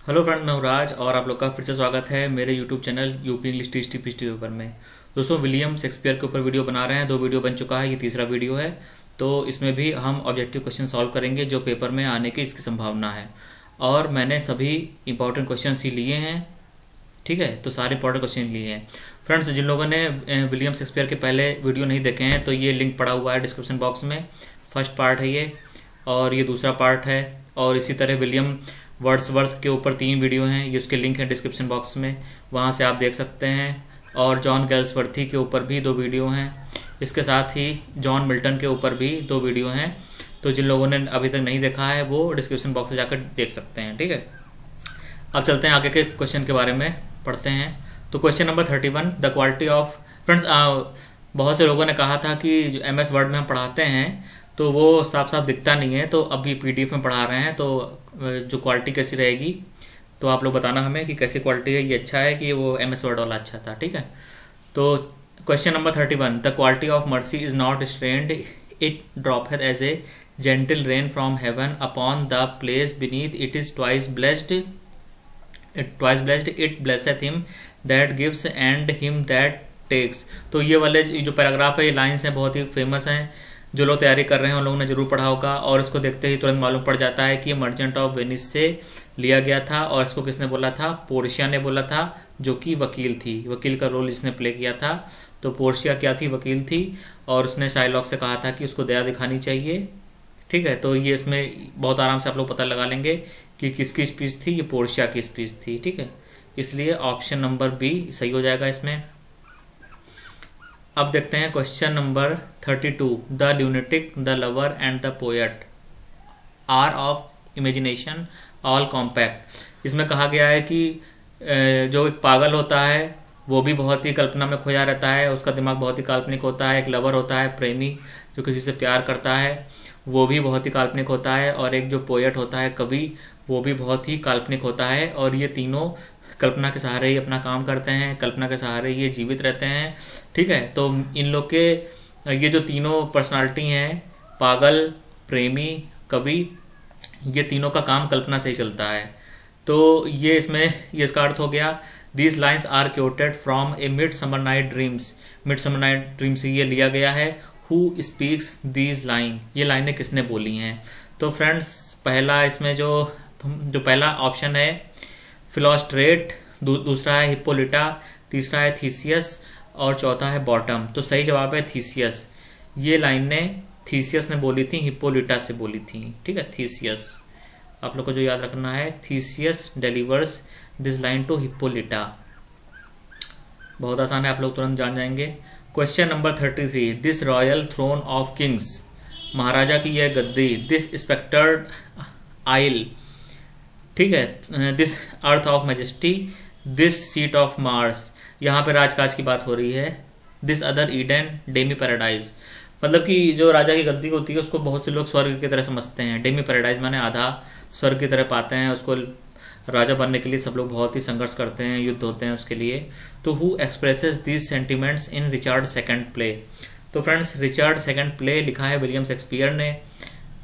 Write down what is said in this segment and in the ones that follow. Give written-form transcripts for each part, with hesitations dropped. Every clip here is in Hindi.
हेलो फ्रेंड्स, मैं हूँ राज और आप लोग का फिर से स्वागत है मेरे YouTube channel UP English T paper में। दोस्तों, विलियम शेक्सपियर के ऊपर वीडियो बना रहे हैं। 2 वीडियो बन चुका है, ये तीसरा वीडियो है। तो इसमें भी हम ऑब्जेक्टिव क्वेश्चन सॉल्व करेंगे जो पेपर में आने की इसकी संभावना है। और मैंने सभी इंपॉर्टेंट क्वेश्चन ही लिए हैं। ठीक है, तो सारे इंपॉर्टेंट क्वेश्चन लिए हैं। फ्रेंड्स, जिन लोगों ने विलियम शेक्सपियर के पहले वीडियो नहीं देखे हैं तो ये लिंक पड़ा हुआ है डिस्क्रिप्शन बॉक्स में। फर्स्ट पार्ट है ये, और ये दूसरा पार्ट है। और इसी तरह विलियम वर्ड्सवर्थ के ऊपर 3 वीडियो हैं, ये उसके लिंक है डिस्क्रिप्शन बॉक्स में, वहाँ से आप देख सकते हैं। और जॉन गैल्सवर्थी के ऊपर भी 2 वीडियो हैं। इसके साथ ही जॉन मिल्टन के ऊपर भी 2 वीडियो हैं। तो जिन लोगों ने अभी तक नहीं देखा है वो डिस्क्रिप्शन बॉक्स से जाकर देख सकते हैं। ठीक है, अब चलते हैं आगे के क्वेश्चन के बारे में पढ़ते हैं। तो question number 31, the quality of friends. बहुत से लोगों ने कहा था कि जो MS वर्ड में हम पढ़ाते हैं तो वो साफ साफ दिखता नहीं है, तो अभी PDF में पढ़ा रहे हैं, तो जो क्वालिटी कैसी रहेगी तो आप लोग बताना हमें कि कैसी क्वालिटी है, ये अच्छा है कि वो MS वर्ड वाला अच्छा था। ठीक है, तो question number 31, the quality of mercy is not strained, it droppeth as a gentle rain from heaven upon the place beneath, it is twice blessed, it blesseth him that gives and him that takes. तो ये वाले जो पैराग्राफ है, ये लाइन्स हैं, बहुत ही फेमस हैं। जो लोग तैयारी कर रहे हैं उन लोगों ने जरूर पढ़ा होगा, और इसको देखते ही तुरंत मालूम पड़ जाता है कि मर्चेंट ऑफ वेनिस से लिया गया था। और इसको किसने बोला था? पोर्शिया ने बोला था, जो कि वकील थी। वकील का रोल इसने प्ले किया था। तो पोर्शिया क्या थी? वकील थी। और उसने शाइलॉक से कहा था कि उसको दया दिखानी चाहिए। ठीक है, तो ये इसमें बहुत आराम से आप लोग पता लगा लेंगे कि किसकी स्पीच थी। ये पोर्शिया की स्पीच थी। ठीक है, इसलिए ऑप्शन नंबर बी सही हो जाएगा इसमें। अब देखते हैं question number 32, the lunatic, the lover and the poet are of imagination all compact. इसमें कहा गया है कि जो एक पागल होता है वो भी बहुत ही कल्पना में खोया रहता है, उसका दिमाग बहुत ही काल्पनिक होता है। एक लवर होता है, प्रेमी, जो किसी से प्यार करता है, वो भी बहुत ही काल्पनिक होता है। और एक जो पोएट होता है, कवि, वो भी बहुत ही काल्पनिक होता है। और ये तीनों कल्पना के सहारे ही अपना काम करते हैं, कल्पना के सहारे ये जीवित रहते हैं। ठीक है, तो इन लोग के ये जो तीनों पर्सनालिटी हैं, पागल, प्रेमी, कवि, ये तीनों का काम कल्पना से ही चलता है। तो ये इसमें ये इसका अर्थ हो गया, these lines are quoted from a midsummer night dreams. Midsummer night dream से ये लिया गया है। हु स्पीक्स दीज लाइन, ये लाइनें किसने बोली हैं? तो फ्रेंड्स, पहला इसमें जो पहला ऑप्शन है फिलोस्ट्रेट, दूसरा है हिप्पोलिटा, तीसरा है थीसियस और चौथा है बॉटम। तो सही जवाब है थीसियस। ये लाइनें थीसियस ने बोली थी, हिप्पोलिटा से बोली थी। ठीक है, थीसियस। आप लोग को जो याद रखना है, Theseus delivers this line to Hippolyta. बहुत आसान है, आप लोग तुरंत जान जाएंगे। Question number 33, this royal throne of kings, महाराजा की यह गद्दी, दिस स्पेक्टर्ड आइल, ठीक है, this earth of majesty, this seat of Mars, यहाँ पे राजकाज की बात हो रही है। This other Eden, demi paradise, मतलब कि जो राजा की गद्दी होती है उसको बहुत से लोग स्वर्ग की तरह समझते हैं। डेमी पैराडाइज माने आधा स्वर्ग की तरह पाते हैं उसको। राजा बनने के लिए सब लोग बहुत ही संघर्ष करते हैं, युद्ध होते हैं उसके लिए। तो who expresses these sentiments in Richard second play. तो फ्रेंड्स, रिचर्ड सेकंड प्ले लिखा है विलियम शेक्सपियर ने।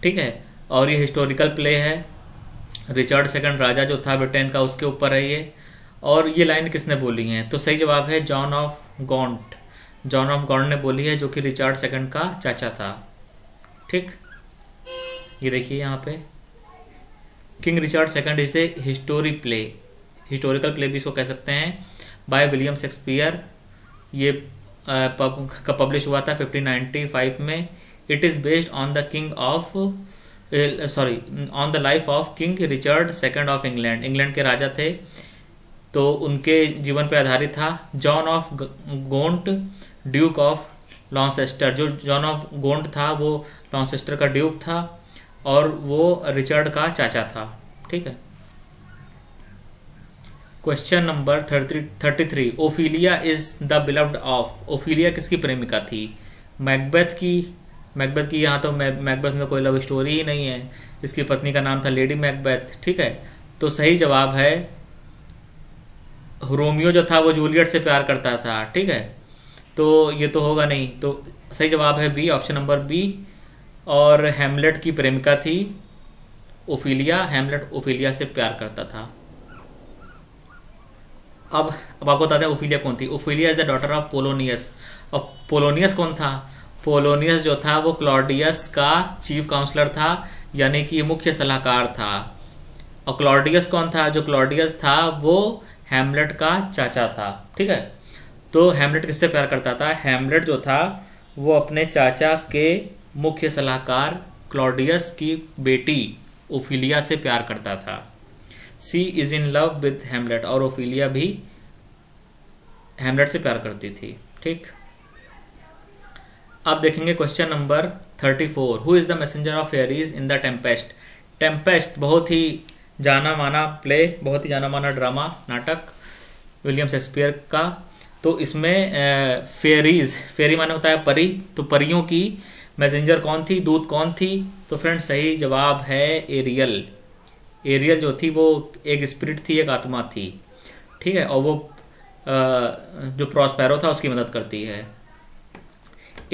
ठीक है, और ये हिस्टोरिकल प्ले है। रिचर्ड सेकंड राजा जो था ब्रिटेन का, उसके ऊपर है ये। और ये लाइन किसने बोली है? तो सही जवाब है जॉन ऑफ गॉन्ट। जॉन ऑफ गॉन्ट ने बोली है, जो कि रिचर्ड सेकंड का चाचा था। ठीक, ये देखिए यहाँ पे, King Richard second is a history play, historical play भी इसको कह सकते हैं, बाय विलियम शेक्सपियर। ये पब्लिश हुआ था 1595 में। It is based on the king of on the life of King Richard second of England. England के राजा थे, तो उनके जीवन पर आधारित था। John of Gaunt, Duke of Lancaster, जो जॉन ऑफ गोंट था वो लॉन्सेस्टर का ड्यूक था और वो रिचर्ड का चाचा था। ठीक है, question number 33, Ophelia is the beloved of. Ophelia किसकी प्रेमिका थी? मैकबेथ की। मैकबेथ की, यहाँ तो मैकबेथ में कोई लव स्टोरी ही नहीं है। इसकी पत्नी का नाम था लेडी मैकबेथ। ठीक है, तो सही जवाब है रोमियो जो था वो जूलियट से प्यार करता था। ठीक है, तो ये तो होगा नहीं, तो सही जवाब है बी, ऑप्शन नंबर बी। और हैमलेट की प्रेमिका थी ओफिलिया। हैमलेट ओफिलिया से प्यार करता था। अब आपको बता दें ओफिलिया कौन थी। Ophelia is the daughter of Polonius. और पोलोनियस कौन था? पोलोनियस जो था वो क्लॉडियस का चीफ काउंसलर था, यानी कि मुख्य सलाहकार था। और क्लॉडियस कौन था? जो क्लॉडियस था वो हैमलेट का चाचा था। ठीक है, तो हैमलेट किससे प्यार करता था? हैमलेट जो था वो अपने चाचा के मुख्य सलाहकार क्लॉडियस की बेटी ओफिलिया से प्यार करता था। She is in love with Hamlet, और ओफिलिया भी हैमलेट से प्यार करती थी। ठीक, अब देखेंगे question number 34। Who is the messenger of fairies in the Tempest. Tempest बहुत ही जाना माना प्ले, बहुत ही जाना माना ड्रामा नाटक विलियम शेक्सपियर का। तो इसमें फेयरीज, फेयरी माने होता है परी, तो परियों की मैसेंजर कौन थी, दूत कौन थी? तो फ्रेंड सही जवाब है एरियल। एरियल जो थी वो एक स्पिरिट थी, एक आत्मा थी। ठीक है, और वो जो प्रॉस्पेरो था उसकी मदद करती है।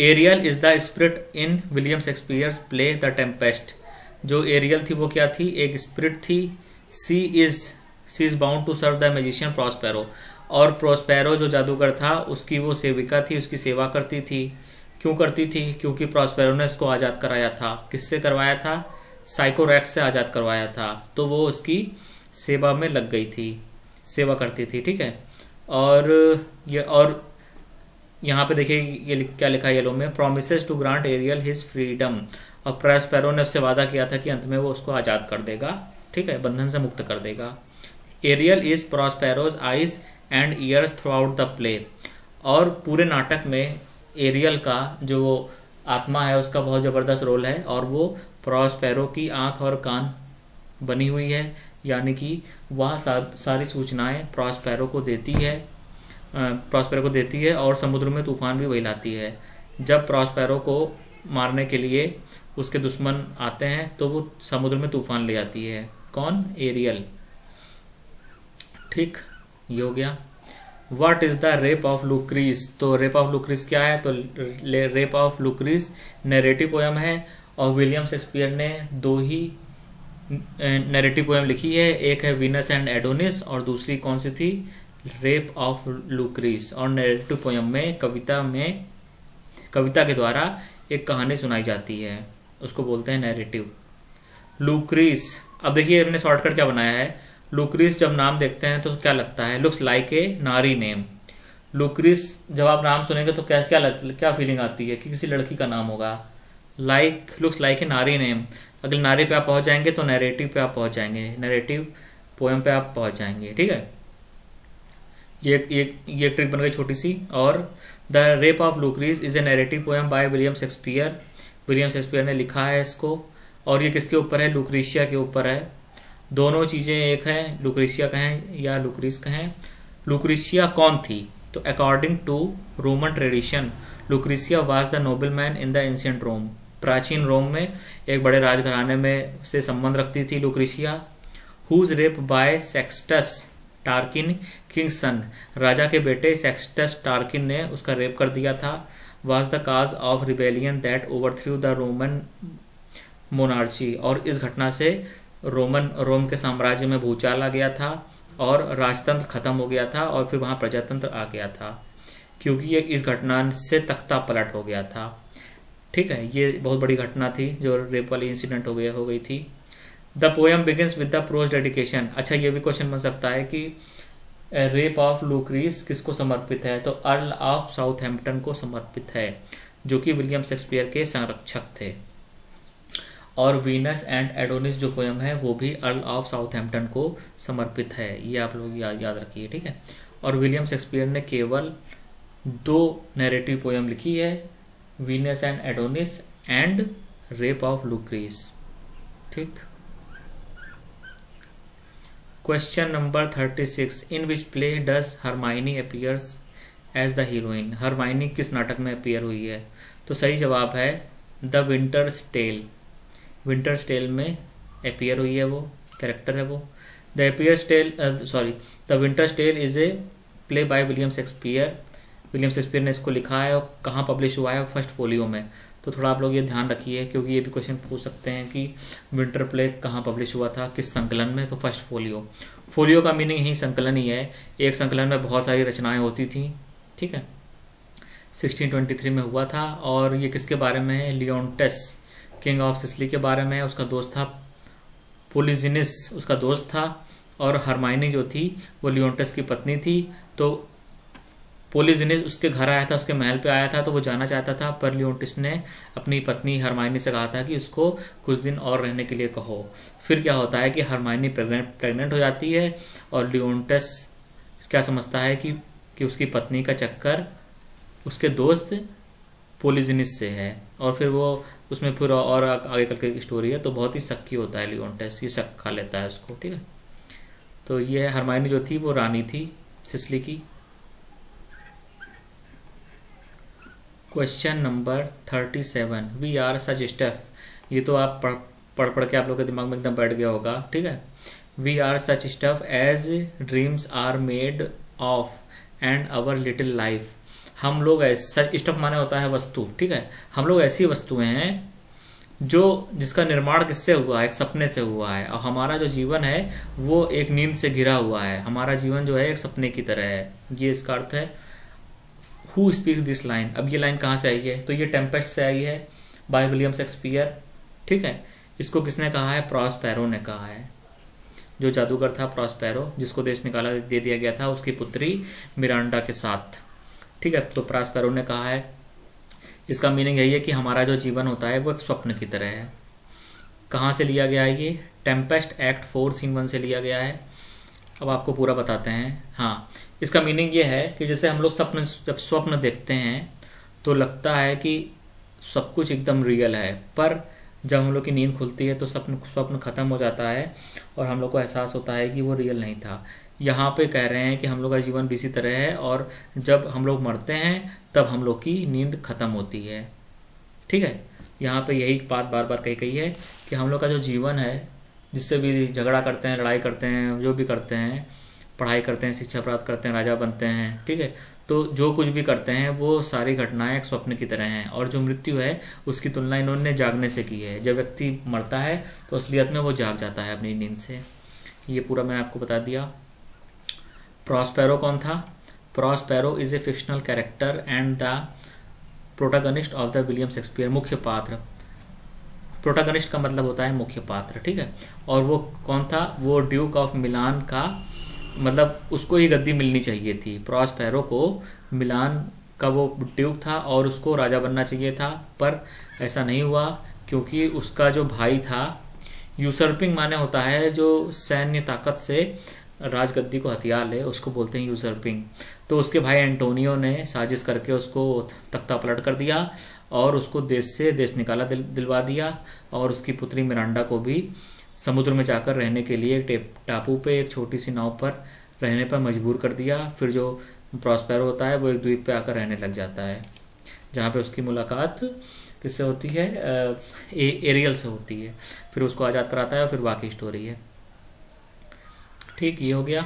Ariel is the spirit in William Shakespeare's play the Tempest. जो एरियल थी वो क्या थी? एक स्पिरिट थी। She is bound to serve the magician Prospero, और प्रॉस्पेरो जो जादूगर था उसकी वो सेविका थी, उसकी सेवा करती थी। क्यों करती थी? क्योंकि प्रॉस्पेरो ने इसको आज़ाद कराया था। किससे करवाया था? साइकोरैक्स से आज़ाद करवाया था, तो वो उसकी सेवा में लग गई थी, सेवा करती थी। ठीक है, और यहाँ पे देखिए ये क्या लिखा है येलो में, promises to grant Ariel his freedom. और प्रॉस्पेरो ने उससे वादा किया था कि अंत में वो उसको आज़ाद कर देगा। ठीक है, बंधन से मुक्त कर देगा। Ariel is Prospero's eyes and ears throughout the play. और पूरे नाटक में एरियल का जो आत्मा है उसका बहुत ज़बरदस्त रोल है, और वो प्रॉस्पेरो की आंख और कान बनी हुई है, यानी कि वह सारी सूचनाएं प्रॉस्पेरो को देती है और समुद्र में तूफान भी वही लाती है। जब प्रॉस्पेरो को मारने के लिए उसके दुश्मन आते हैं तो वो समुद्र में तूफान ले आती है। कौन? एरियल। ठीक, ये हो गया। What is the rape of Lucrece. तो रेप ऑफ लुक्रीज क्या है? तो rape of Lucrece narrative poem है, और विलियम शेक्सपियर ने दो ही नैरेटिव पोयम लिखी है, एक है वीनस एंड एडोनिस और दूसरी कौन सी थी? Rape of Lucrece. और नैरेटिव पोयम में कविता के द्वारा एक कहानी सुनाई जाती है, उसको बोलते हैं नैरेटिव। लुक्रीज, अब देखिए हमने शॉर्टकट क्या बनाया है। लुक्रीज जब नाम देखते हैं तो क्या लगता है? लुक्स लाइक ए नारी नेम। लुक्रीज जब आप नाम सुनेंगे तो क्या फीलिंग आती है कि किसी लड़की का नाम होगा? लुक्स लाइक ए नारी नेम। अगले नारी पे आप पहुंच जाएंगे तो नैरेटिव पे आप पहुंच जाएंगे, नैरेटिव पोएम पे आप पहुंच जाएंगे। ठीक है, ये ट्रिक बन गई छोटी सी। और the rape of Lucrece is a narrative poem by William Shakespeare. William Shakespeare ने लिखा है इसको, और ये किसके ऊपर है? लुक्रीशिया के ऊपर है। दोनों चीज़ें एक हैं, लुक्रीशिया कहें या लुक्रीज कहें। लुक्रीशिया कौन थी? तो according to Roman tradition Lucretia was the noble man in the ancient Rome. प्राचीन रोम में एक बड़े राजघराने में से संबंध रखती थी लुक्रीशिया। Whose rape bye Sextus टार्किन Kings सन। राजा के बेटे सेक्सटस टार्किन ने उसका रेप कर दिया था। Was the cause of rebellion that overthrew the Roman monarchy. और इस घटना से रोम के साम्राज्य में भूचाल आ गया था और राजतंत्र खत्म हो गया था, और फिर वहाँ प्रजातंत्र आ गया था, क्योंकि ये इस घटना से तख्ता पलट हो गया था। ठीक है, ये बहुत बड़ी घटना थी जो रेप वाली इंसिडेंट हो गई थी। The poem begins with the prose dedication. अच्छा, ये भी क्वेश्चन बन सकता है कि रेप ऑफ लुक्रीज किसको समर्पित है? तो अर्ल ऑफ साउथहैम्पटन को समर्पित है, जो कि विलियम शेक्सपियर के संरक्षक थे। और वीनस एंड एडोनिस जो पोएम है वो भी अर्ल ऑफ साउथहैम्पटन को समर्पित है। ये आप लोग याद रखिए। ठीक है, और विलियम शेक्सपियर ने केवल 2 नैरेटिव पोएम लिखी है, Venus and Adonis and rape of Lucrece. ठीक, question number 36। In which play does Hermione appears as the heroine. Hermione किस नाटक में अपीयर हुई है? तो सही जवाब है the winter's tale. Winter's tale में अपीयर हुई है, वो कैरेक्टर है वो। The winter's tale is a play by William Shakespeare. William Shakespeare ने इसको लिखा है, और कहाँ पब्लिश हुआ है? फर्स्ट फोलियो में। तो थोड़ा आप लोग ये ध्यान रखिए, क्योंकि ये भी क्वेश्चन पूछ सकते हैं कि विंटर प्ले कहाँ पब्लिश हुआ था, किस संकलन में? तो फर्स्ट फोलियो। फोलियो का मीनिंग ही संकलन ही है, एक संकलन में बहुत सारी रचनाएं होती थी, ठीक है। 1623 में हुआ था और ये किसके बारे में है, लियोन्टेस किंग ऑफ सिसिली के बारे में है। उसका दोस्त था पोलिजिनिस, उसका दोस्त था, और हरमाइनी जो थी वो लियोन्टेस की पत्नी थी। तो पोलिजिनिस उसके घर आया था, उसके महल पे आया था, तो वो जाना चाहता था, पर लियोन्टिस ने अपनी पत्नी हरमाइनी से कहा था कि उसको कुछ दिन और रहने के लिए कहो। फिर क्या होता है कि हरमाइनी प्रेग्नेंट हो जाती है और लियोन्टिस क्या समझता है कि उसकी पत्नी का चक्कर उसके दोस्त पोलिजिनिस से है, और फिर वो उसमें फिर और आगे कल की स्टोरी है। तो बहुत ही शक्की होता है लियोन्टिस, ये शक खा लेता है उसको, ठीक है। तो ये हरमाइनी जो थी वो रानी थी सिसिली की। Question number 37, we are such stuff. ये तो आप पढ़ के आप लोग के दिमाग में एकदम बैठ गया होगा, ठीक है। We are such stuff as dreams are made of and our little life. हम लोग सच स्टफ माने होता है वस्तु, ठीक है। हम लोग ऐसी वस्तुएं हैं जिसका निर्माण किससे हुआ है, एक सपने से हुआ है, और हमारा जो जीवन है वो एक नींद से घिरा हुआ है। हमारा जीवन जो है एक सपने की तरह है, ये इसका अर्थ है। हु स्पीक्स दिस लाइन, अब ये लाइन कहाँ से आई है, तो ये टेम्पेस्ट से आई है बाय विलियम शेक्सपियर, ठीक है। इसको किसने कहा है, प्रॉस्पेरो ने कहा है। जो जादूगर था प्रॉस्पेरो, जिसको देश निकाला दे दिया गया था उसकी पुत्री मिरांडा के साथ, ठीक है। तो प्रॉस्पेरो ने कहा है। इसका मीनिंग यही है कि हमारा जो जीवन होता है वो एक स्वप्न की तरह है। कहाँ से लिया गया है ये, टेम्पेस्ट एक्ट 4 सीन 1 से लिया गया है। अब आपको पूरा बताते हैं। हाँ, इसका मीनिंग ये है कि जैसे हम लोग जब स्वप्न देखते हैं तो लगता है कि सब कुछ एकदम रियल है, पर जब हम लोग की नींद खुलती है तो स्वप्न खत्म हो जाता है और हम लोग को एहसास होता है कि वो रियल नहीं था। यहाँ पे कह रहे हैं कि हम लोग का जीवन भी इसी तरह है, और जब हम लोग मरते हैं तब हम लोग की नींद खत्म होती है, ठीक है। यहाँ पे यही बात बार बार कही है कि हम लोग का जो जीवन है, जिससे भी झगड़ा करते हैं, लड़ाई करते हैं, जो भी करते हैं, पढ़ाई करते हैं, शिक्षा प्राप्त करते हैं, राजा बनते हैं, ठीक है। तो जो कुछ भी करते हैं वो सारी घटनाएं एक स्वप्न की तरह हैं, और जो मृत्यु है उसकी तुलना इन्होंने जागने से की है। जब व्यक्ति मरता है तो असलियत में वो जाग जाता है अपनी नींद से। ये पूरा मैंने आपको बता दिया। प्रॉस्पेरो कौन था, Prospero is a fictional character and the protagonist of the William Shakespeare. मुख्य पात्र, प्रोटागनिस्ट का मतलब होता है मुख्य पात्र, ठीक है। और वो कौन था, वो ड्यूक ऑफ मिलान का, मतलब उसको ही गद्दी मिलनी चाहिए थी। प्रॉस्पेरो को मिलान का वो ड्यूक था और उसको राजा बनना चाहिए था, पर ऐसा नहीं हुआ क्योंकि उसका जो भाई था, यूसर्पिंग माने होता है जो सैन्य ताकत से राजगद्दी को हथियार ले, उसको बोलते हैं यूसर्पिंग। तो उसके भाई एंटोनियो ने साजिश करके उसको तख्ता पलट कर दिया और उसको देश से देश निकाला दिलवा दिया, और उसकी पुत्री मिरांडा को भी समुद्र में जाकर रहने के लिए टापू पे एक छोटी सी नाव पर रहने पर मजबूर कर दिया। फिर जो प्रॉस्पेरो होता है वो एक द्वीप पे आकर रहने लग जाता है, जहाँ पे उसकी मुलाकात किससे होती है, एरियल से होती है। फिर उसको आज़ाद कराता है और फिर बाकी स्टोरी है, ठीक। ये हो गया।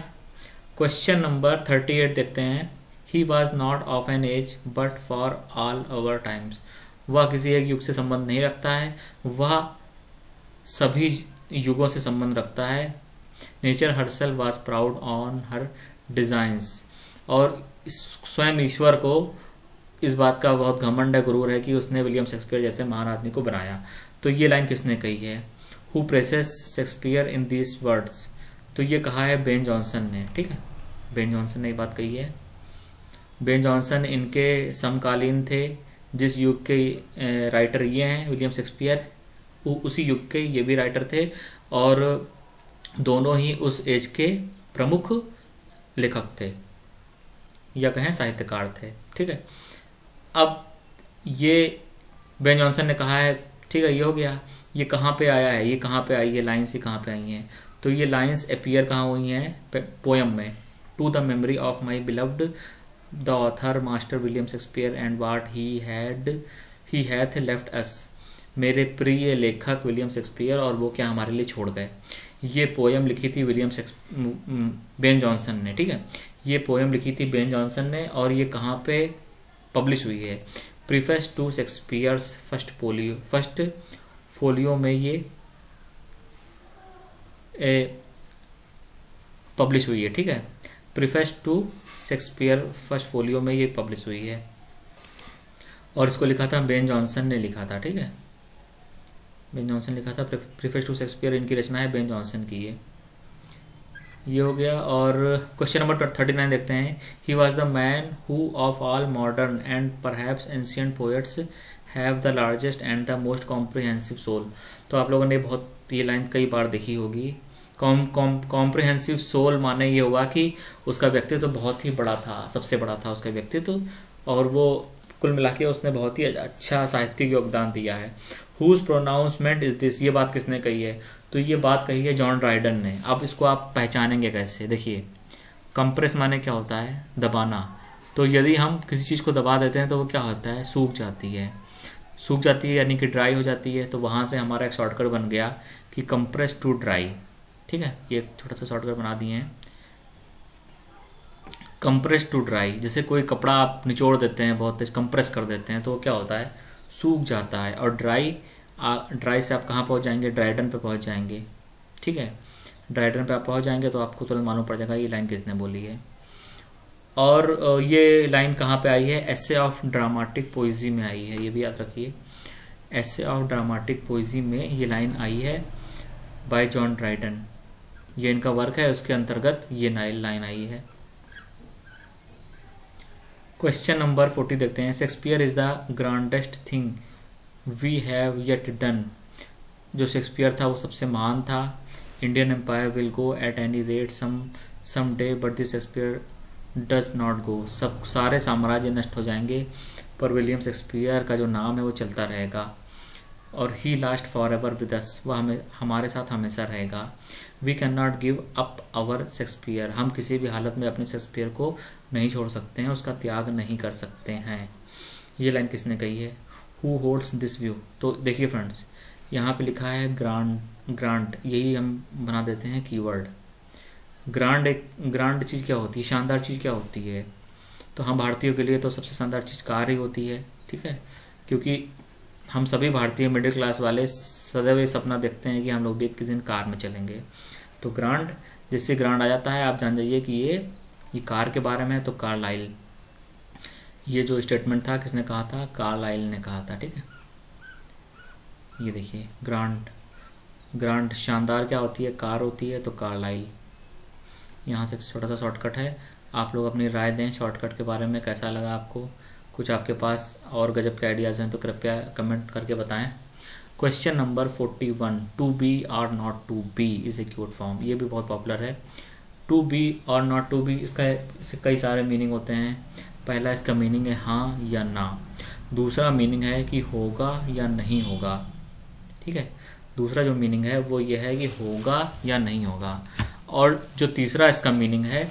क्वेश्चन नंबर 38 देखते हैं। He was not of an age but for all over times. वह किसी एक युग से संबंध नहीं रखता है, वह सभी युगों से संबंध रखता है। Nature herself was proud on her designs. और स्वयं ईश्वर को इस बात का बहुत घमंड है, गुरूर है कि उसने विलियम शेक्सपियर जैसे महान आदमी को बनाया। तो ये लाइन किसने कही है, who presses Shakespeare in this words. तो ये कहा है बेन जॉनसन ने, ठीक है। बेन जॉनसन ने ये बात कही है। बेन जॉनसन इनके समकालीन थे। जिस युग के राइटर ये हैं विलियम शेक्सपियर, उसी युग के ये भी राइटर थे, और दोनों ही उस एज के प्रमुख लेखक थे या कहें साहित्यकार थे, ठीक है। अब ये बेन जॉनसन ने कहा है, ठीक है, ये हो गया। ये कहाँ पे आया है, ये कहाँ पे आई है लाइन्स, ये कहाँ पे आई हैं, तो ये लाइन्स अपीयर कहाँ हुई हैं, पोयम में। To the memory of my beloved the author master William Shakespeare and what he hath left us. मेरे प्रिय लेखक विलियम शेक्सपियर और वो क्या हमारे लिए छोड़ गए। ये पोयम लिखी थी बेन जॉनसन ने, ठीक है। ये पोयम लिखी थी बेन जॉनसन ने, और ये कहाँ पे पब्लिश हुई है, preface to Shakespeare's first folio में ये पब्लिश हुई है, ठीक है। Preface to Shakespeare first folio में ये पब्लिश हुई है, और इसको लिखा था बेन जॉनसन ने लिखा था, ठीक है। बेन जॉनसन लिखा था, प्रीफेस टू शेक्सपियर इनकी रचना है, बेन जॉनसन की ये हो गया। और क्वेश्चन नंबर 39 देखते हैं। He was the man who of all modern and perhaps ancient poets have the largest and the most comprehensive soul. तो आप लोगों ने बहुत ये लाइन कई बार देखी होगी। कॉम्प्रिहेंसिव सोल माने ये हुआ कि उसका व्यक्तित्व बहुत ही बड़ा था, सबसे बड़ा था उसका व्यक्तित्व, और वो कुल मिला के उसने बहुत ही अच्छा साहित्यिक योगदान दिया है। हुज प्रोनाउंसमेंट इज दिस, ये बात किसने कही है? तो ये बात कही है जॉन ड्राइडन ने। अब इसको आप पहचानेंगे कैसे? देखिए, कंप्रेस माने क्या होता है? दबाना। तो यदि हम किसी चीज़ को दबा देते हैं तो वो क्या होता है? सूख जाती है। सूख जाती है यानी कि ड्राई हो जाती है। तो वहाँ से हमारा एक शॉर्टकट बन गया कि कंप्रेस टू ड्राई, ठीक है। ये एक छोटा सा शॉर्टकट बना दिए हैं, कंप्रेस टू ड्राई। जैसे कोई कपड़ा आप निचोड़ देते हैं, बहुत तेज कंप्रेस कर देते हैं, तो वो क्या होता है? सूख जाता है। और ड्राई से आप कहाँ पहुँच जाएंगे? ड्राइडन पे पहुँच जाएंगे, ठीक है। ड्राइडन पे आप पहुँच जाएंगे तो आपको तुरंत मालूम पड़ जाएगा ये लाइन किसने बोली है। और ये लाइन कहाँ पे आई है? एसे ऑफ ड्रामेटिक पोइजी में आई है, ये भी याद रखिए। एसे ऑफ ड्रामेटिक पोइजी में ये लाइन आई है बाय जॉन ड्राइडन। ये इनका वर्क है, उसके अंतर्गत ये लाइन आई है। क्वेश्चन नंबर 40 देखते हैं। Shakespeare is the grandest thing we have yet done. जो शेक्सपियर था वो सबसे महान था। Indian empire will go at any rate some day but this Shakespeare does not go. सब सारे साम्राज्य नष्ट हो जाएंगे पर विलियम शेक्सपियर का जो नाम है वो चलता रहेगा। और he last for ever with us, वह हमारे साथ हमेशा रहेगा। We can not give up our Shakespeare, हम किसी भी हालत में अपने शेक्सपियर को नहीं छोड़ सकते हैं, उसका त्याग नहीं कर सकते हैं। ये लाइन किसने कही है? Who holds this view. तो देखिए फ्रेंड्स, यहाँ पे लिखा है ग्रांड, यही हम बना देते हैं कीवर्ड। ग्रांड चीज़ क्या होती है? शानदार चीज़ क्या होती है? तो हम भारतीयों के लिए तो सबसे शानदार चीज़ कार ही होती है, ठीक है। क्योंकि हम सभी भारतीय मिडिल क्लास वाले सदैव ये सपना देखते हैं कि हम लोग भी एक दिन कार में चलेंगे। तो ग्रांड, जिससे ग्रांड आ जाता है, आप जान जाइए कि ये कार के बारे में है। तो कार्लाइल, ये जो स्टेटमेंट था किसने कहा था? कार्लाइल ने कहा था, ठीक है। ये देखिए, ग्रांड शानदार क्या होती है? कार होती है। तो कार्लाइल। यहाँ से छोटा सा शॉर्टकट है, आप लोग अपनी राय दें शॉर्टकट के बारे में, कैसा लगा आपको? कुछ आपके पास और गजब के आइडियाज़ हैं तो कृपया कमेंट करके बताएं। क्वेश्चन नंबर 41, टू बी और not to be is a cute form. ये भी बहुत पॉपुलर है। टू बी और नॉट टू बी, इसके कई सारे मीनिंग होते हैं। पहला इसका मीनिंग है हाँ या ना। दूसरा मीनिंग है कि होगा या नहीं होगा, ठीक है। दूसरा जो मीनिंग है वो ये है कि होगा या नहीं होगा। और जो तीसरा इसका मीनिंग है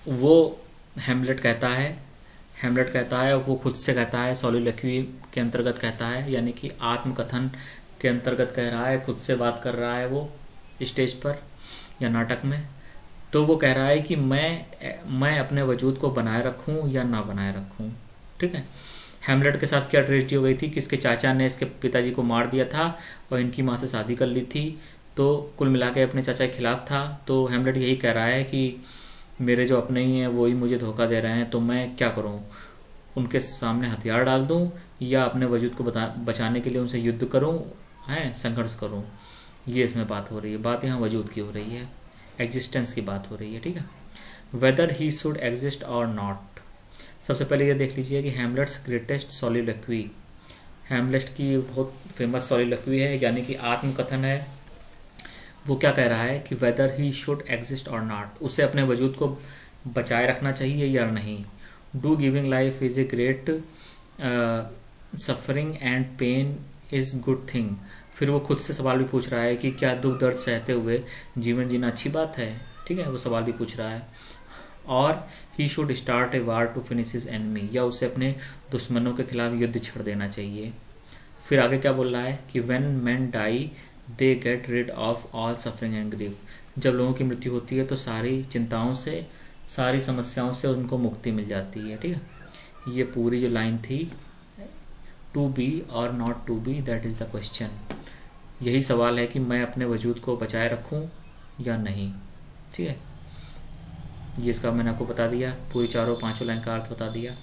वो हेमलेट कहता है, वो खुद से कहता है, सोलिलोक्वी के अंतर्गत कहता है, यानी कि आत्मकथन के अंतर्गत कह रहा है, खुद से बात कर रहा है वो स्टेज पर या नाटक में। तो वो कह रहा है कि मैं अपने वजूद को बनाए रखूं या ना बनाए रखूं, ठीक है। हेमलेट के साथ क्या ट्रेजेडी हो गई थी कि इसके चाचा ने इसके पिताजी को मार दिया था और इनकी माँ से शादी कर ली थी। तो कुल मिला के अपने चाचा के खिलाफ था। तो हेमलेट यही कह रहा है कि मेरे जो अपने ही हैं वो ही मुझे धोखा दे रहे हैं, तो मैं क्या करूं? उनके सामने हथियार डाल दूं या अपने वजूद को बचाने के लिए उनसे युद्ध करूं, हैं, संघर्ष करूं? ये इसमें बात हो रही है। बात यहाँ वजूद की हो रही है, एग्जिस्टेंस की बात हो रही है, ठीक है। वेदर ही शुड एग्जिस्ट और नॉट। सबसे पहले ये देख लीजिए कि हेमलेट्स ग्रेटेस्ट सोलिलोक्वी, हेमलेट की बहुत फेमस सोलिलोक्वी है, यानी कि आत्मकथन है। वो क्या कह रहा है कि वेदर ही शुड एग्जिस्ट और नॉट, उसे अपने वजूद को बचाए रखना चाहिए या नहीं। Do giving life is a great suffering and pain is good thing. फिर वो खुद से सवाल भी पूछ रहा है कि क्या दुख दर्द सहते हुए जीवन जीना अच्छी बात है, ठीक है। वो सवाल भी पूछ रहा है। और he should start a war to finish his enemy, या उसे अपने दुश्मनों के खिलाफ युद्ध छेड़ देना चाहिए। फिर आगे क्या बोल रहा है कि when man die they get rid of all suffering and grief. जब लोगों की मृत्यु होती है तो सारी चिंताओं से, सारी समस्याओं से उनको मुक्ति मिल जाती है, ठीक है। ये पूरी जो लाइन थी, टू बी और not to be, that is the question. यही सवाल है कि मैं अपने वजूद को बचाए रखूं या नहीं। ठीक है, ये इसका मैंने आपको बता दिया, पूरी चारों पांचों लाइन का अर्थ बता दिया।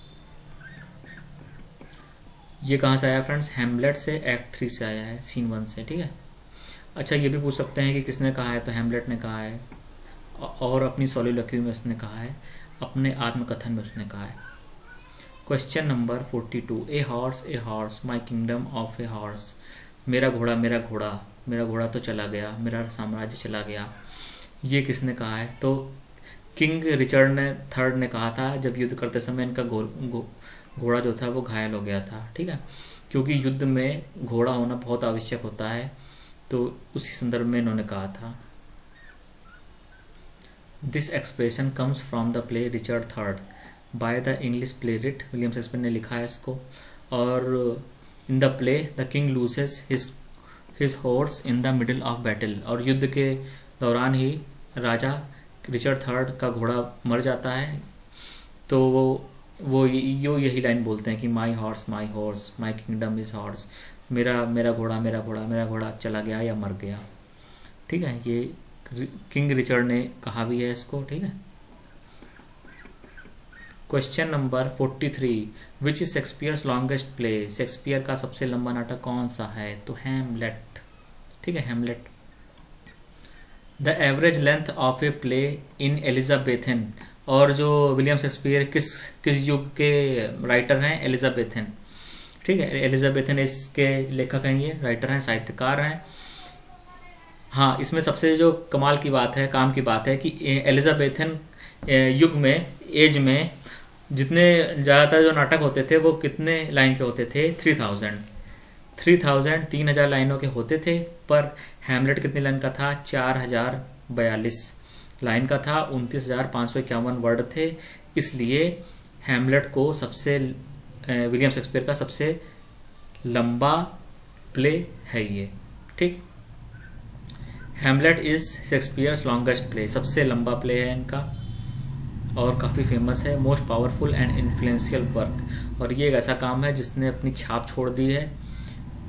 ये कहाँ से आया फ्रेंड्स? हैमलेट से, एक्ट 3 से आया है, सीन 1 से। ठीक है, अच्छा ये भी पूछ सकते हैं कि किसने कहा है, तो हैमलेट ने कहा है, और अपनी सोलिलोक्वी में उसने कहा है, अपने आत्मकथन में उसने कहा है। Question number 42, a horse my kingdom of a horse. मेरा घोड़ा मेरा घोड़ा, मेरा घोड़ा तो चला गया, मेरा साम्राज्य चला गया, ये किसने कहा है? तो किंग रिचर्ड ने थर्ड ने कहा था, जब युद्ध करते समय इनका घोड़ा जो था वो घायल हो गया था। ठीक है, क्योंकि युद्ध में घोड़ा होना बहुत आवश्यक होता है, तो उसी संदर्भ में इन्होंने कहा था। This expression comes from the play Richard third by the English प्लेरिट William Shakespeare ने लिखा है इसको। और in the play the king loses his horse in the middle of battle, और युद्ध के दौरान ही राजा रिचर्ड थर्ड का घोड़ा मर जाता है। तो वो यही लाइन बोलते हैं कि my horse my kingdom is horse, मेरा घोड़ा मेरा घोड़ा मेरा घोड़ा चला गया या मर गया। ठीक है, ये किंग रिचर्ड ने कहा भी है इसको। ठीक है, question number 43, which is Shakespeare's longest play. Shakespeare का सबसे लंबा नाटक कौन सा है? तो हैमलेट। ठीक है, Hamlet. The average length of a play in Elizabethan, और जो विलियम शेक्सपियर किस युग के राइटर हैं? एलिजाबेथन। ठीक है, एलिजाबेथन इसके लेखक हैं, ये राइटर हैं, साहित्यकार हैं। हाँ, इसमें सबसे जो कमाल की बात है, काम की बात है कि एलिजाबेथन युग में, एज में जितने ज़्यादातर जो नाटक होते थे वो कितने लाइन के होते थे? 3000 लाइनों के होते थे। पर हैमलेट कितनी लाइन का था? 4042 लाइन का था, 29,551 वर्ड थे। इसलिए हैमलेट को सबसे विलियम शेक्सपियर का सबसे लंबा प्ले है ये। ठीक, Hamlet is Shakespeare's longest play, सबसे लंबा प्ले है इनका और काफ़ी फेमस है। Most powerful and influential work, और ये एक ऐसा काम है जिसने अपनी छाप छोड़ दी है,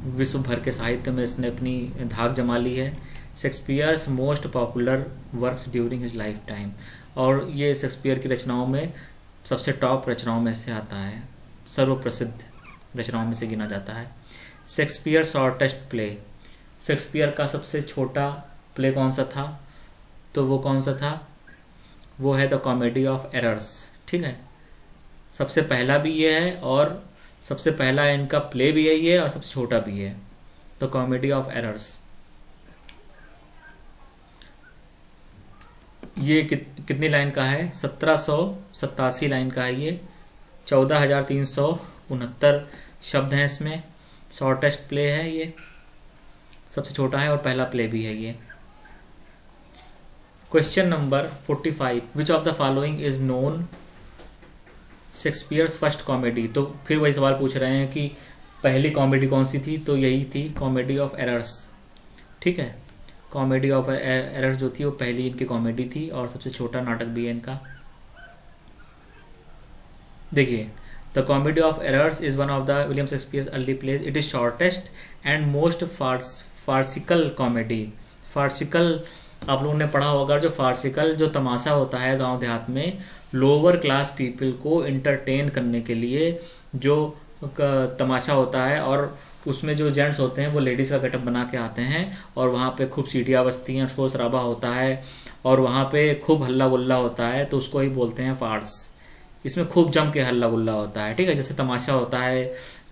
विश्व भर के साहित्य में इसने अपनी धाक जमा ली है। Shakespeare's most popular works during his life time, और ये शेक्सपियर की रचनाओं में सबसे टॉप रचनाओं में से आता है, सर्वप्रसिद्ध रचनाओं में से गिना जाता है। शेक्सपियर शॉर्टेस्ट प्ले, शेक्सपियर का सबसे छोटा प्ले कौन सा था? तो वो कौन सा था? वो है द कॉमेडी ऑफ एरर्स। ठीक है, सबसे पहला भी ये है, और सबसे पहला इनका प्ले भी है ये, और सबसे छोटा भी है, द कॉमेडी ऑफ एरर्स। ये कितनी लाइन का है? 1787 लाइन का है ये, 14,369 शब्द हैं इसमें। शॉर्टेस्ट प्ले है ये, सबसे छोटा है, और पहला प्ले भी है ये। Question number 45, which of the following is known Shakespeare's first comedy. तो फिर वही सवाल पूछ रहे हैं कि पहली कॉमेडी कौन सी थी? तो यही थी कॉमेडी ऑफ एरर्स। ठीक है, कॉमेडी ऑफ एरर्स जो थी वो पहली इनकी कॉमेडी थी, और सबसे छोटा नाटक भी है इनका। देखिए, the comedy of errors is one of the William Shakespeare's early plays. It is shortest and most farcical comedy. Farcical आप लोगों ने पढ़ा होगा, जो फार्सिकल जो तमाशा होता है गांव देहात में लोअर क्लास पीपल को इंटरटेन करने के लिए जो तमाशा होता है, और उसमें जो जेंट्स होते हैं वो लेडीज़ का गेटअप बना के आते हैं, और वहाँ पे खूब सीटियाँ बजती हैं, शोर शराबा होता है, और वहाँ पे खूब हल्ला गुल्ला होता है, तो उसको ही बोलते हैं फार्स। इसमें खूब जम के हल्ला गुल्ला होता है। ठीक है, जैसे तमाशा होता है,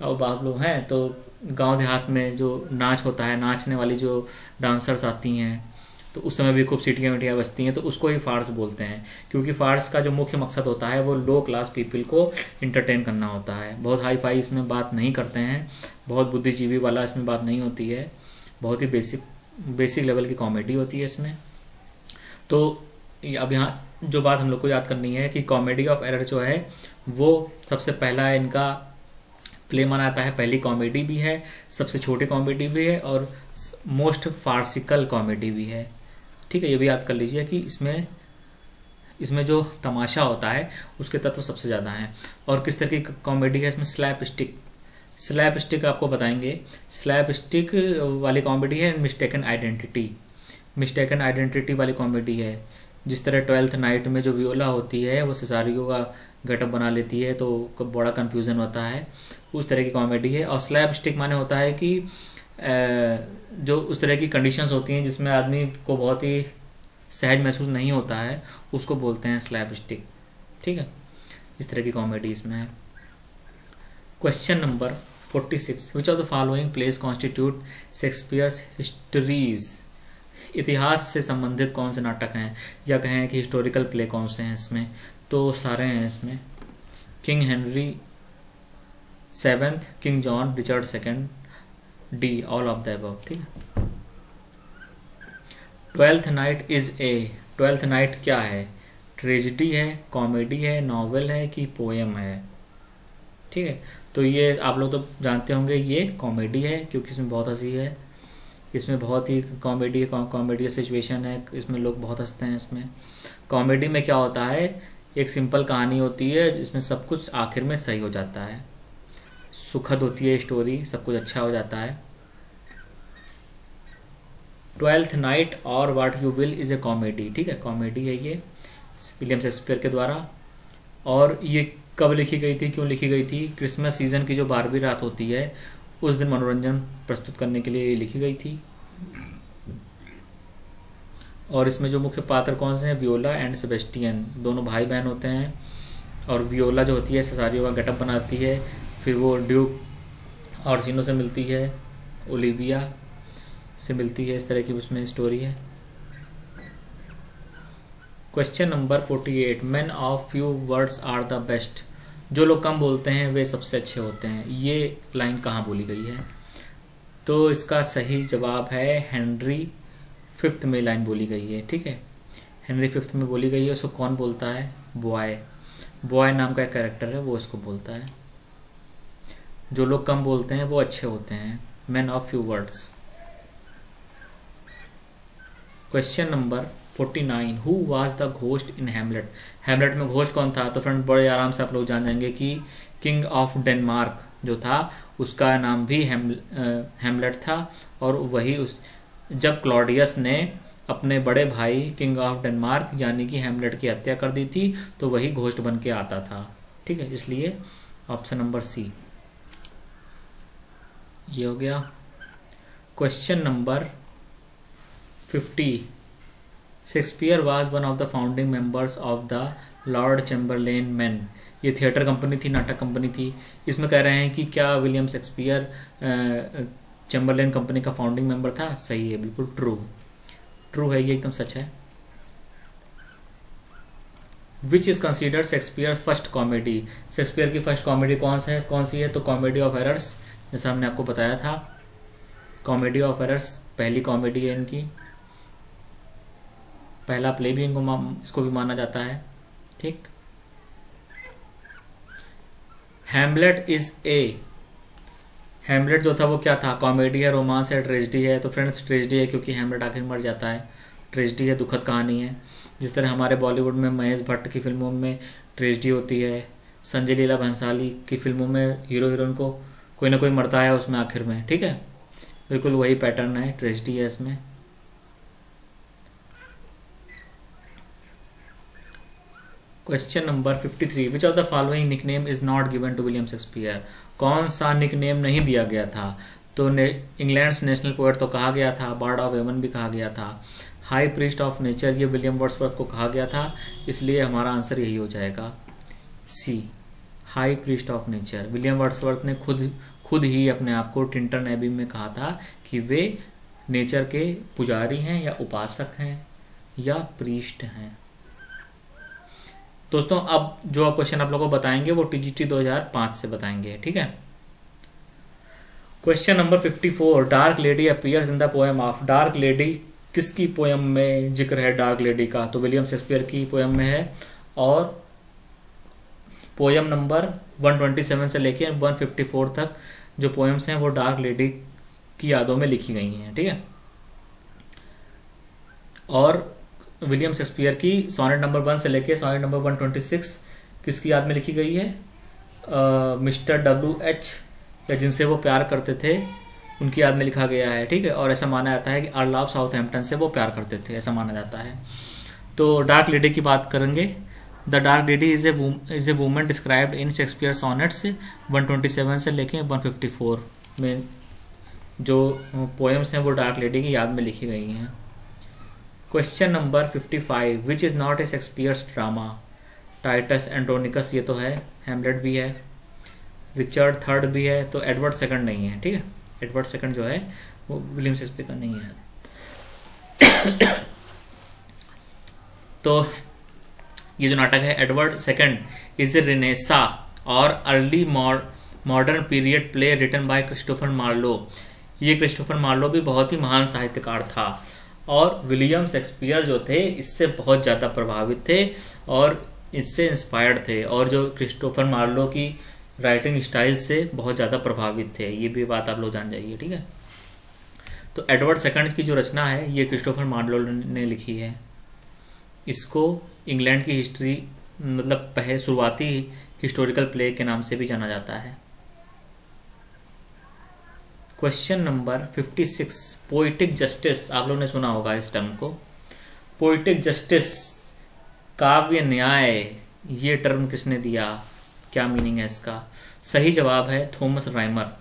अब आप लोग हैं तो गांव देहात में जो नाच होता है, नाचने वाली जो डांसर्स आती हैं, तो उस समय भी खूब सीटियाँ वीटियाँ बजती हैं, तो उसको ही फार्स बोलते हैं। क्योंकि फार्स का जो मुख्य मकसद होता है वो लो क्लास पीपल को इंटरटेन करना होता है। बहुत हाई फाई इसमें बात नहीं करते हैं, बहुत बुद्धिजीवी वाला इसमें बात नहीं होती है, बहुत ही बेसिक लेवल की कॉमेडी होती है इसमें। तो अब यहाँ जो बात हम लोग को याद करनी है कि कॉमेडी ऑफ एरर जो है वो सबसे पहला इनका प्ले माना जाता है, पहली कॉमेडी भी है, सबसे छोटी कॉमेडी भी है, और मोस्ट फार्सिकल कॉमेडी भी है। ठीक है, ये भी याद कर लीजिए कि इसमें जो तमाशा होता है उसके तत्व सबसे ज़्यादा हैं। और किस तरह की कॉमेडी है इसमें? स्लैप स्टिक आपको बताएंगे। स्लैप स्टिक वाली कॉमेडी है मिस्टेकन आइडेंटिटी वाली कॉमेडी है, जिस तरह ट्वेल्थ नाइट में जो वियोला होती है वो सिसारियो का गेटअप बना लेती है तो बड़ा कन्फ्यूज़न होता है, उस तरह की कॉमेडी है। और स्लैप स्टिक माने होता है कि जो उस तरह की कंडीशंस होती हैं जिसमें आदमी को बहुत ही सहज महसूस नहीं होता है, उसको बोलते हैं स्लैप स्टिक। ठीक है, इस तरह की कॉमेडी इसमें है। Question number 46, which of the following plays constitute Shakespeare's histories. इतिहास से संबंधित कौन से नाटक हैं, या कहें कि हिस्टोरिकल प्ले कौन से हैं इसमें, तो सारे हैं इसमें। King Henry seventh, king John, Richard second, D all of the above. ठीक है। Twelfth night is a, twelfth night क्या है, ट्रेजिडी है, कॉमेडी है, नॉवेल है कि पोएम है। ठीक है, तो ये आप लोग तो जानते होंगे ये कॉमेडी है क्योंकि इसमें बहुत हंसी है, इसमें बहुत ही कॉमेडी सिचुएशन है, इसमें लोग बहुत हंसते हैं। इसमें कॉमेडी में क्या होता है, एक सिंपल कहानी होती है जिसमें सब कुछ आखिर में सही हो जाता है, सुखद होती है स्टोरी, सब कुछ अच्छा हो जाता है। ट्वेल्थ नाइट और what you will is a comedy. ठीक है, कॉमेडी है ये विलियम शेक्सपियर के द्वारा। और ये कब लिखी गई थी, क्यों लिखी गई थी, क्रिसमस सीज़न की जो 12वीं रात होती है उस दिन मनोरंजन प्रस्तुत करने के लिए लिखी गई थी। और इसमें जो मुख्य पात्र कौन से हैं, वियोला एंड सेबेस्टियन, दोनों भाई बहन होते हैं। और वियोला जो होती है सेसारियो का गेटअप बनाती है, फिर वो ड्यूक ऑर्सिनो से मिलती है, ओलिविया से मिलती है, इस तरह की उसमें स्टोरी है। Question number 48, man of few words are the best. जो लोग कम बोलते हैं वे सबसे अच्छे होते हैं, ये लाइन कहाँ बोली गई है, तो इसका सही जवाब है हेनरी फिफ्थ में लाइन बोली गई है। ठीक है, हेनरी फिफ्थ में बोली गई है। उसको कौन बोलता है, बॉय, बॉय नाम का एक कैरेक्टर है वो इसको बोलता है। जो लोग कम बोलते हैं वो अच्छे होते हैं, man of few words. Question number 49, who was the ghost in Hamlet. Hamlet में घोस्ट कौन था, तो फ्रेंड बड़े आराम से आप लोग जान जाएंगे कि किंग ऑफ डेनमार्क जो था उसका नाम भी हैमलेट था। और वही जब क्लॉडियस ने अपने बड़े भाई किंग ऑफ डेनमार्क यानी कि हैमलेट की हत्या कर दी थी तो वही घोस्ट बन के आता था। ठीक है, इसलिए ऑप्शन नंबर सी ये हो गया। Question number 50, Shakespeare was one of the founding members of the Lord Chamberlain main. ये थिएटर कंपनी थी, नाटक कंपनी थी। इसमें कह रहे हैं कि क्या विलियम शेक्सपियर चैम्बरलेन कंपनी का फाउंडिंग मेंबर था। सही है, बिल्कुल ट्रू है, ये एकदम सच है। Which is considered Shakespeare first comedy. Shakespeare की फर्स्ट कॉमेडी कौन सी है, तो कॉमेडी ऑफ एरर्स, जैसा हमने आपको बताया था। कॉमेडी ऑफ एरर्स पहली कॉमेडी है इनकी, पहला प्ले भी इसको भी माना जाता है। ठीक, हैमलेट इज ए, हैमलेट जो था वो क्या था, कॉमेडी है, रोमांस है, ट्रेजिडी है। तो फ्रेंड्स ट्रेजिडी है क्योंकि हैमलेट आखिर मर जाता है, ट्रेजिडी है, दुखद कहानी है। जिस तरह हमारे बॉलीवुड में महेश भट्ट की फिल्मों में ट्रेजिडी होती है, संजय लीला भंसाली की फिल्मों में हीरो हीरोइन को कोई ना कोई मरता है उसमें आखिर में। ठीक है, बिल्कुल वही पैटर्न है, ट्रेजिडी है इसमें। Question number 53, which of the following nickname is not given to William Shakespeare. कौन सा निकनेम नहीं दिया गया था, तो इंग्लैंड्स नेशनल पोएट तो कहा गया था, बार्ड ऑफ एवन भी कहा गया था, हाई प्रीस्ट ऑफ नेचर ये विलियम वर्ड्सवर्थ को कहा गया था। इसलिए हमारा आंसर यही हो जाएगा C, high priest of nature. William Wordsworth ने खुद ही अपने आप को टिंटन एबी में कहा था कि वे नेचर के पुजारी हैं या उपासक हैं या प्रीस्ट हैं। दोस्तों अब जो क्वेश्चन आप लोगों को बताएंगे वो टीजीटी 2005 से बताएंगे। ठीक है, question number 54, dark lady appears in the poem of. Dark lady किसकी पोएम में जिक्र है डार्क लेडी का, तो विलियम शेक्सपियर की पोएम में है। और पोएम नंबर 127 से लेके 154 तक जो पोएम्स हैं वो डार्क लेडी की यादों में लिखी गई हैं। ठीक है, और विलियम शेक्सपियर की सोनेट नंबर 1 से लेके सोनेट नंबर 126 किसकी याद में लिखी गई है, मिस्टर WH या जिनसे वो प्यार करते थे उनकी याद में लिखा गया है। ठीक है, और ऐसा माना जाता है कि अर्ल ऑफ साउथहैम्पटन से वो प्यार करते थे, ऐसा माना जाता है। तो डार्क लेडी की बात करेंगे। The dark lady is a woman described in Shakespeare sonnets 127 से लेके 154 में जो पोएम्स हैं वो डार्क लेडी की याद में लिखी गई हैं। Question number 55, which is not a Shakespeare's drama? Titus Andronicus ये तो है, हैमलेट भी है, रिचर्ड थर्ड भी है, तो एडवर्ड सेकंड नहीं है। ठीक है, एडवर्ड सेकंड जो है वो विलियम शेक्सपियर का नहीं है। तो ये जो नाटक है Edward second is a renaissance और early modern period play written by Christopher Marlowe. ये क्रिस्टोफर मार्लो भी बहुत ही महान साहित्यकार था और विलियम शेक्सपियर जो थे इससे बहुत ज़्यादा प्रभावित थे और इससे इंस्पायर्ड थे, और जो क्रिस्टोफर मार्लो की राइटिंग स्टाइल से बहुत ज़्यादा प्रभावित थे। ये भी बात आप लोग जान जाइए। ठीक है, तो एडवर्ड सेकंड की जो रचना है ये क्रिस्टोफर मार्लो ने लिखी है। इसको इंग्लैंड की हिस्ट्री मतलब पहले शुरुआती हिस्टोरिकल प्ले के नाम से भी जाना जाता है। Question number 56, poetic justice. आप लोगों ने सुना होगा इस टर्म को। पोइटिक जस्टिस, काव्य न्याय, ये टर्म किसने दिया, क्या मीनिंग है इसका? सही जवाब है थॉमस राइमर।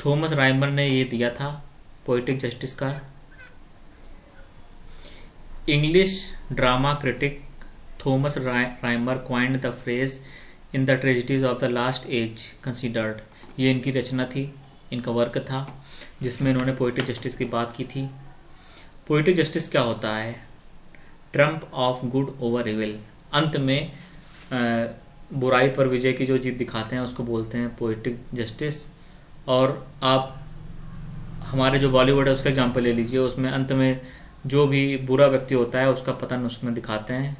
थॉमस राइमर ने ये दिया था पोइटिक जस्टिस का। English drama critic Thomas Rymer coined the phrase in the tragedies of the last age considered. ये इनकी रचना थी, इनका वर्क था जिसमें इन्होंने पोइटिक जस्टिस की बात की थी। पोइटिक जस्टिस क्या होता है? Trump of good over evil. अंत में बुराई पर विजय की जो जीत दिखाते हैं उसको बोलते हैं पोइटिक जस्टिस। और आप हमारे जो बॉलीवुड है उसका एग्जाम्पल ले लीजिए, उसमें अंत में जो भी बुरा व्यक्ति होता है उसका पतन उसमें दिखाते हैं,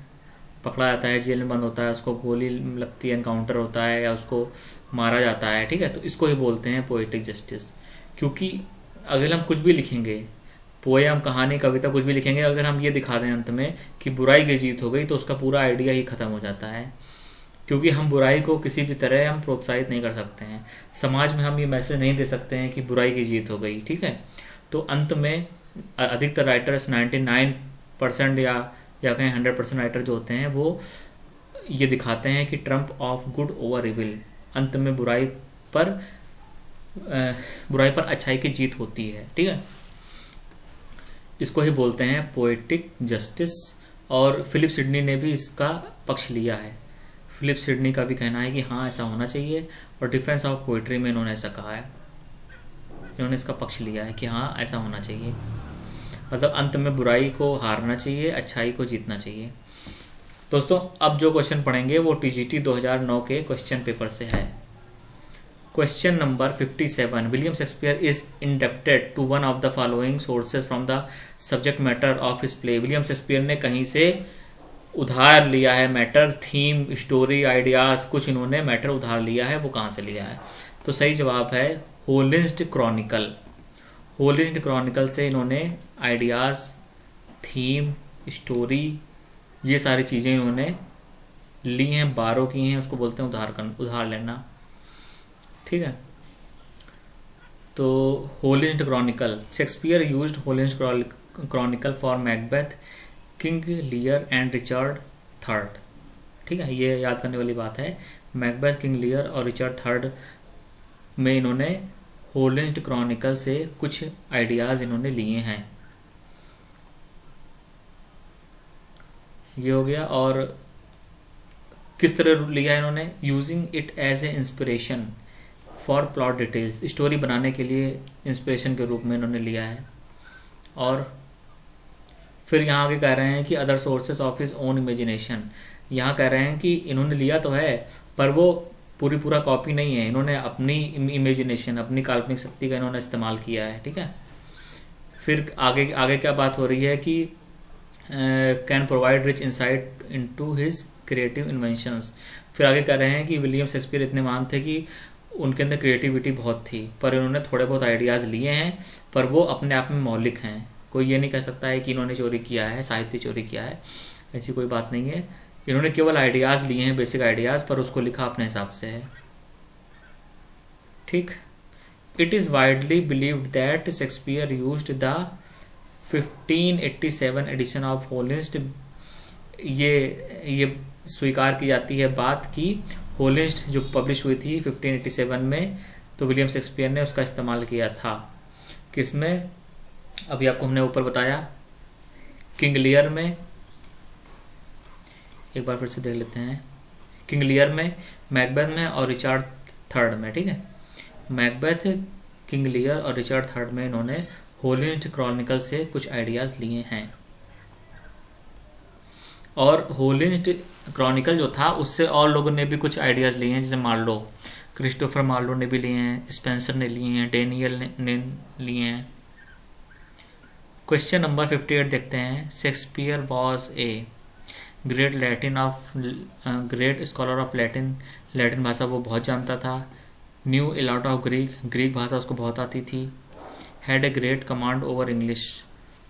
पकड़ा जाता है, जेल में बंद होता है, उसको गोली लगती है, एनकाउंटर होता है या उसको मारा जाता है। ठीक है, तो इसको ही बोलते हैं पोइटिक जस्टिस। क्योंकि अगर हम कुछ भी लिखेंगे, पोएम, कहानी, कविता कुछ भी लिखेंगे, अगर हम ये दिखा दें अंत में कि बुराई की जीत हो गई तो उसका पूरा आइडिया ही खत्म हो जाता है। क्योंकि हम बुराई को किसी भी तरह हम प्रोत्साहित नहीं कर सकते हैं, समाज में हम ये मैसेज नहीं दे सकते हैं कि बुराई की जीत हो गई। ठीक है, तो अंत में अधिकतर राइटर्स 99% या कहें 100% राइटर जो होते हैं वो ये दिखाते हैं कि Trump of good over evil, अंत में बुराई पर अच्छाई की जीत होती है। ठीक है, इसको ही बोलते हैं पोएटिक जस्टिस। और फिलिप सिडनी ने भी इसका पक्ष लिया है। फिलिप सिडनी का भी कहना है कि हाँ ऐसा होना चाहिए, और डिफेंस ऑफ पोइट्री में इन्होंने ऐसा कहा है, इन्होंने इसका पक्ष लिया है कि हाँ ऐसा होना चाहिए, मतलब अंत में बुराई को हारना चाहिए, अच्छाई को जीतना चाहिए। दोस्तों अब जो क्वेश्चन पढ़ेंगे वो टीजीटी 2009 के क्वेश्चन पेपर से है। Question number 57, William Shakespeare is indebted to one of the following sources from the subject matter of his play. William Shakespeare ने कहीं से उधार लिया है मैटर, थीम, स्टोरी, आइडियाज, कुछ इन्होंने मैटर उधार लिया है, वो कहाँ से लिया है? तो सही जवाब है होलिन्स्ड क्रॉनिकल। होलिन्स्ड क्रॉनिकल से इन्होंने आइडियाज, थीम, स्टोरी, ये सारी चीज़ें इन्होंने ली हैं, बारो की हैं, उसको बोलते हैं उधार लेना। ठीक है, तो Holinshed chronicle, Shakespeare used Holinshed chronicle for Macbeth, King Lear and Richard third. ठीक है, ये याद करने वाली बात है। मैकबेथ, किंग लियर और रिचर्ड थर्ड में इन्होंने होलिन्स्ड क्रॉनिकल से कुछ आइडियाज इन्होंने लिए हैं। ये हो गया। और किस तरह लिया है इन्होंने? Using it as a inspiration for plot details, story बनाने के लिए इंस्पिरेशन के रूप में इन्होंने लिया है। और फिर यहाँ आगे कह रहे हैं कि other sources of his own imagination, यहाँ कह रहे हैं कि इन्होंने लिया तो है पर वो पूरा कॉपी नहीं है, इन्होंने अपनी इमेजिनेशन, अपनी काल्पनिक शक्ति का इन्होंने इस्तेमाल किया है। ठीक है, फिर आगे क्या बात हो रही है कि can provide rich insight into his creative inventions. फिर आगे कह रहे हैं कि विलियम शेक्सपियर इतने महान थे कि उनके अंदर क्रिएटिविटी बहुत थी, पर इन्होंने थोड़े बहुत आइडियाज़ लिए हैं, पर वो अपने आप में मौलिक हैं। कोई ये नहीं कह सकता है कि इन्होंने चोरी किया है, साहित्य चोरी किया है, ऐसी कोई बात नहीं है। इन्होंने केवल आइडियाज़ लिए हैं, बेसिक आइडियाज़, पर उसको लिखा अपने हिसाब से है। ठीक, it is widely believed that Shakespeare used the 1587 edition of Holinshed ये स्वीकार की जाती है बात कि होलिस्ट जो पब्लिश हुई थी 1587 में, तो विलियम शेक्सपियर ने उसका इस्तेमाल किया था। किसमें? अभी आपको हमने ऊपर बताया, किंग लियर में, एक बार फिर से देख लेते हैं, किंग लियर में, मैकबेथ में और रिचर्ड थर्ड में। ठीक है, मैकबेथ, किंग लियर और रिचर्ड थर्ड में इन्होंने होलिस्ट क्रॉनिकल से कुछ आइडियाज़ लिए हैं। और होलिस्ट क्रॉनिकल जो था उससे और लोगों ने भी कुछ आइडियाज़ लिए हैं, जैसे मार्लो, क्रिस्टोफर मार्लो ने भी लिए हैं, स्पेंसर ने लिए हैं, डेनियल ने लिए हैं। क्वेश्चन नंबर 58 देखते हैं। Shakespeare was a great great scholar of Latin भाषा वो बहुत जानता था। New a lot of Greek भाषा उसको बहुत आती थी। Had a great command over English,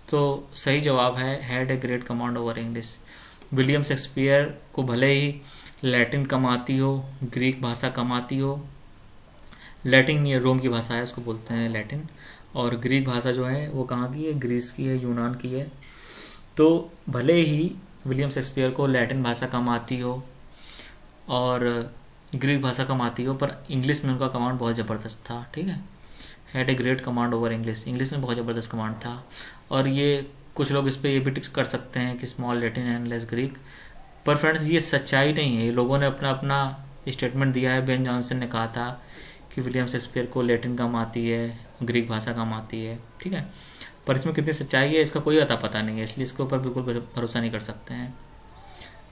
तो सही जवाब है had a great command over English. William Shakespeare को भले ही लैटिन कम आती हो, ग्रीक भाषा कम आती हो, लैटिन ये रोम की भाषा है, उसको बोलते हैं लैटिन, और ग्रीक भाषा जो है वो कहाँ की है? ग्रीस की है, यूनान की है। तो भले ही विलियम शेक्सपियर को लैटिन भाषा कम आती हो और ग्रीक भाषा कम आती हो, पर इंग्लिश में उनका कमांड बहुत ज़बरदस्त था। ठीक है, had a great command over English, English में बहुत ज़बरदस्त कमांड था। और ये कुछ लोग इस पर ये भी टिक्स कर सकते हैं कि small Latin and less Greek, पर फ्रेंड्स ये सच्चाई नहीं है। ये लोगों ने अपना अपना स्टेटमेंट दिया है। बेन जॉनसन ने कहा था कि विलियम शेक्सपियर को लैटिन कम आती है, ग्रीक भाषा कम आती है। ठीक है, पर इसमें कितनी सच्चाई है इसका कोई अता पता नहीं है, इसलिए इसके ऊपर बिल्कुल भरोसा नहीं कर सकते हैं।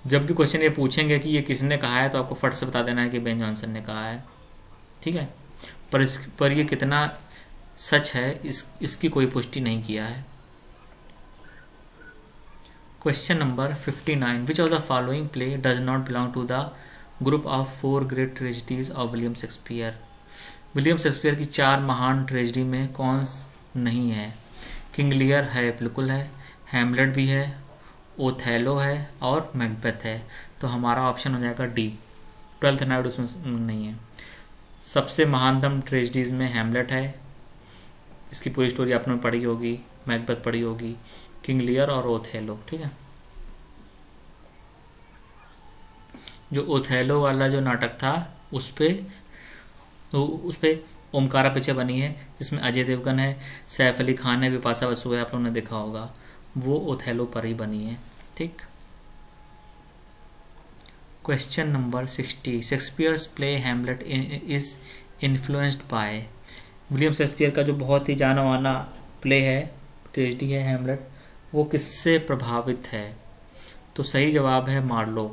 जब भी क्वेश्चन ये पूछेंगे कि ये किसने कहा है, तो आपको फट से बता देना है कि बेन जॉनसन ने कहा है। ठीक है, पर ये कितना सच है इसकी कोई पुष्टि नहीं किया है। Question number 59, which of the following play does not belong to the group of 4 great tragedies of William Shakespeare. William Shakespeare की 4 महान ट्रेजिडी में कौन नहीं है? किंग लियर है, बिल्कुल है, हैमलेट भी है, ओथेलो है और मैकबेथ है। तो हमारा ऑप्शन हो जाएगा डी, 12th नाइट उसमें नहीं है। सबसे महानतम ट्रेजिडीज में हैमलेट है, इसकी पूरी स्टोरी आपने पढ़ी होगी, मैकबेथ पढ़ी होगी, किंग लियर और ओथेलो। ठीक है, जो ओथेलो वाला जो नाटक था उस पे ओमकारा पिक्चर बनी है, जिसमें अजय देवगन है, सैफ अली खान है, बिपाशा बसु है, आप लोगों ने देखा होगा, वो ओथेलो पर ही बनी है। ठीक, question number 60, Shakespeare's play Hamlet is influenced by. William Shakespeare का जो बहुत ही जाना माना प्ले है, ट्रेजिडी है हैमलेट, वो किससे प्रभावित है? तो सही जवाब है मार्लो।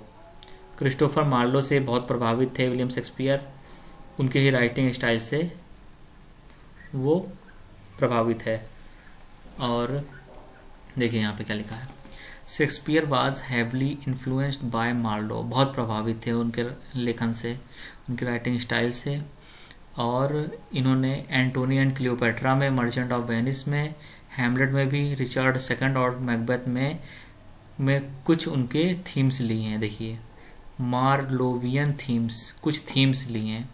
क्रिस्टोफर मार्लो से बहुत प्रभावित थे विलियम शेक्सपियर, उनके ही राइटिंग स्टाइल से वो प्रभावित है। और देखिए यहाँ पे क्या लिखा है, Shakespeare was heavily influenced by Marlowe, बहुत प्रभावित थे उनके लेखन से, उनके राइटिंग स्टाइल से। और इन्होंने एंटोनी एंड क्लियोपेट्रा में, मर्चेंट ऑफ वेनिस में, हैमलेट में भी, रिचर्ड सेकंड और मैकबेथ में कुछ उनके थीम्स लिए हैं। देखिए मार्लोवियन थीम्स, कुछ थीम्स लिए हैं।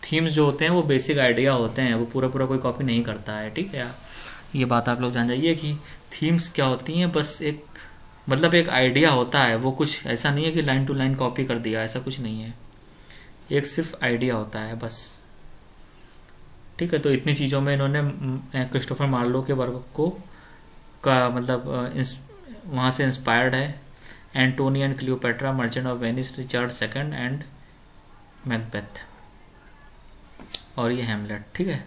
थीम्स जो होते हैं वो बेसिक आइडिया होते हैं, वो पूरा पूरा कोई कॉपी नहीं करता है। ठीक है, ये बात आप लोग जान जाइए कि थीम्स क्या होती हैं, बस एक मतलब एक आइडिया होता है, वो कुछ ऐसा नहीं है कि लाइन टू लाइन कॉपी कर दिया, ऐसा कुछ नहीं है, एक सिर्फ आइडिया होता है बस। ठीक है, तो इतनी चीज़ों में इन्होंने क्रिस्टोफर मार्लो के वर्क को का मतलब वहाँ से इंस्पायर्ड है। Antony and Cleopatra, merchant of Venice, Richard second and Macbeth, और ये हैमलेट। ठीक है,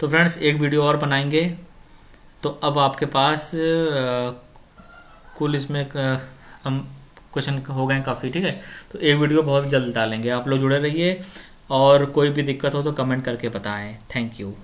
तो फ्रेंड्स एक वीडियो और बनाएंगे, तो अब आपके पास कुल इसमें हम क्वेश्चन हो गए काफ़ी। ठीक है, तो एक वीडियो बहुत जल्द डालेंगे, आप लोग जुड़े रहिए, और कोई भी दिक्कत हो तो कमेंट करके बताएं। Thank you.